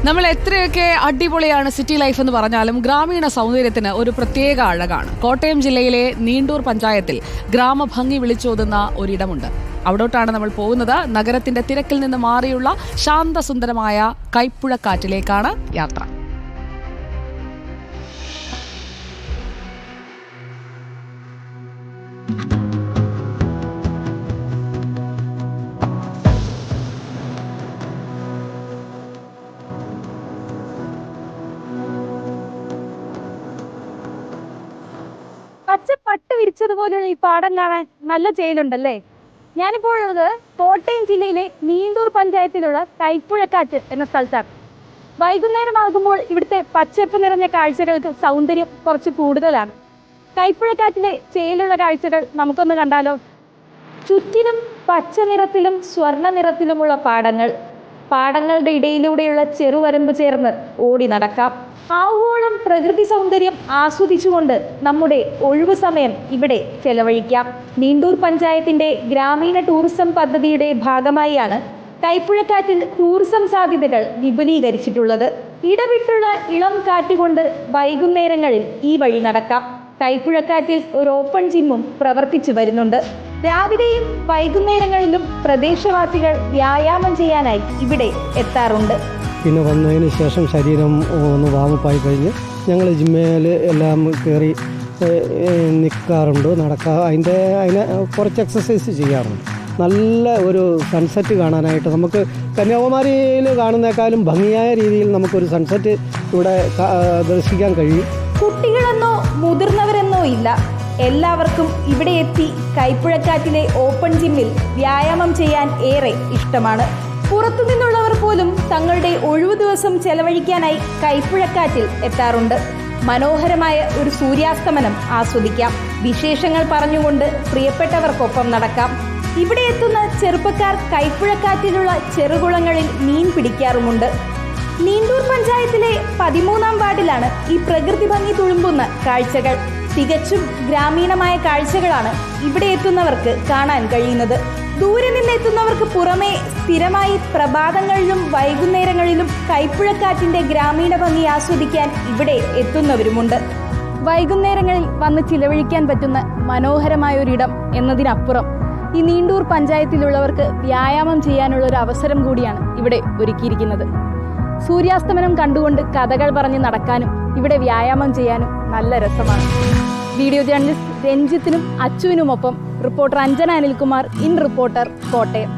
നമ്മൾ എത്രയൊക്കെ അടിപൊളിയാണ് സിറ്റി ലൈഫ് എന്ന് പറഞ്ഞാലും ഗ്രാമീണ സൗന്ദര്യത്തിന് ഒരു പ്രത്യേക അഴകാണ്. കോട്ടയം ജില്ലയിലെ നീണ്ടൂർ പഞ്ചായത്തിൽ ഗ്രാമഭംഗി വിളിച്ചോതുന്ന ഒരിടമുണ്ട്. അവിടോട്ടാണ് നമ്മൾ പോകുന്നത്. നഗരത്തിന്റെ തിരക്കിൽ നിന്ന് മാറിയുള്ള ശാന്തസുന്ദരമായ കൈപ്പുഴക്കാറ്റിലേക്കാണ് യാത്ര. പച്ച പട്ട് വിരിച്ചതുപോലെയുള്ള ഈ പാടം കാണാൻ നല്ല ചേലുണ്ടല്ലേ. ഞാനിപ്പോൾ ഉള്ളത് കോട്ടയം ജില്ലയിലെ നീണ്ടൂർ പഞ്ചായത്തിലുള്ള കൈപ്പുഴക്കാറ്റ് എന്ന സ്ഥലത്താണ്. വൈകുന്നേരമാകുമ്പോൾ ഇവിടുത്തെ പച്ചപ്പ് നിറഞ്ഞ കാഴ്ചകൾക്ക് സൗന്ദര്യം കുറച്ച് കൂടുതലാണ്. കൈപ്പുഴക്കാറ്റിലെ ചേലുള്ള കാഴ്ചകൾ നമുക്കൊന്ന് കണ്ടാലോ. ചുറ്റിനും പച്ച നിറത്തിലും സ്വർണ്ണ നിറത്തിലുമുള്ള പാടങ്ങളുടെ ഇടയിലൂടെയുള്ള ചെറുവരമ്പ് ചേർന്ന് ഓടി നടക്കാം. ആവോളം പ്രകൃതി സൗന്ദര്യം ആസ്വദിച്ചുകൊണ്ട് നമ്മുടെ ഒഴിവു സമയം ഇവിടെ ചെലവഴിക്കാം. നീണ്ടൂർ പഞ്ചായത്തിന്റെ ഗ്രാമീണ ടൂറിസം പദ്ധതിയുടെ ഭാഗമായാണ് കൈപ്പുഴക്കാറ്റിൽ ടൂറിസം സാധ്യതകൾ വിപുലീകരിച്ചിട്ടുള്ളത്. ഇടവിട്ടുള്ള ഇളം കാറ്റുകൊണ്ട് വൈകുന്നേരങ്ങളിൽ ഈ വഴി നടക്കാം. കൈപ്പുഴക്കാറ്റിൽ ഒരു ഓപ്പൺ ജിമ്മും പ്രവർത്തിച്ചു വരുന്നുണ്ട്. രാവിലെയും വൈകുന്നേരങ്ങളിലും പ്രദേശവാസികൾ വ്യായാമം ചെയ്യാനായി ഇവിടെ എത്താറുണ്ട്. പിന്നെ വന്നതിന് ശേഷം ശരീരം ഒന്ന് വാമപ്പായി കഴിഞ്ഞ് ഞങ്ങൾ ജിമ്മേൽ എല്ലാം കയറി നിൽക്കാറുണ്ട്. അതിനെ കുറച്ച് എക്സസൈസ് ചെയ്യാറുണ്ട്. നല്ല ഒരു സൺസെറ്റ് കാണാനായിട്ട് നമുക്ക് കന്യാകുമാരിയിൽ കാണുന്നേക്കാളും ഭംഗിയായ രീതിയിൽ നമുക്കൊരു സൺസെറ്റ് ഇവിടെ ദർശിക്കാൻ കഴിയും. കുട്ടികളെന്നോ മുതിർന്നവരെന്നോ ഇല്ല, എല്ലാവർക്കും ഇവിടെ എത്തി കൈപ്പുഴക്കാറ്റിലെ ഓപ്പൺ ജിമ്മിൽ വ്യായാമം ചെയ്യാൻ ഏറെ ഇഷ്ടമാണ്. പുറത്തു നിന്നുള്ളവർ പോലും തങ്ങളുടെ ഒഴിവു ദിവസം ചെലവഴിക്കാനായി കൈപ്പുഴക്കാറ്റിൽ എത്താറുണ്ട്. മനോഹരമായ ഒരു സൂര്യാസ്തമനം ആസ്വദിക്കാം. വിശേഷങ്ങൾ പറഞ്ഞുകൊണ്ട് പ്രിയപ്പെട്ടവർക്കൊപ്പം നടക്കാം. ഇവിടെ എത്തുന്ന ചെറുപ്പക്കാർ കൈപ്പുഴക്കാറ്റിലുള്ള ചെറുകുളങ്ങളിൽ മീൻ പിടിക്കാറുമുണ്ട്. നീണ്ടൂർ പഞ്ചായത്തിലെ 13-ാം വാർഡിലാണ് ഈ പ്രകൃതി ഭംഗി തുളുമ്പുന്ന കാഴ്ചകൾ. തികച്ചും ഗ്രാമീണമായ കാഴ്ചകളാണ് ഇവിടെ എത്തുന്നവർക്ക് കാണാൻ കഴിയുന്നത്. ദൂരെ നിന്നെത്തുന്നവർക്ക് പുറമെ സ്ഥിരമായി പ്രഭാതങ്ങളിലും വൈകുന്നേരങ്ങളിലും കൈപ്പുഴക്കാറ്റിന്റെ ഗ്രാമീണ ഭംഗി ആസ്വദിക്കാൻ ഇവിടെ എത്തുന്നവരുമുണ്ട്. വൈകുന്നേരങ്ങളിൽ വന്ന് ചിലവഴിക്കാൻ പറ്റുന്ന മനോഹരമായ ഒരിടം എന്നതിനപ്പുറം ഈ നീണ്ടൂർ പഞ്ചായത്തിലുള്ളവർക്ക് വ്യായാമം ചെയ്യാനുള്ള ഒരു അവസരം കൂടിയാണ് ഇവിടെ ഒരുക്കിയിരിക്കുന്നത്. സൂര്യാസ്തമനം കണ്ടുകൊണ്ട് കഥകൾ പറഞ്ഞ് നടക്കാനും ഇവിടെ വ്യായാമം ചെയ്യാനും നല്ല രസമാണ്. വീഡിയോ ജേർണലിസ്റ്റ് രഞ്ജിത്തിനും അച്ചുവിനുമൊപ്പം reporter Anjana Anilkumar, in Reporter, Kottayam.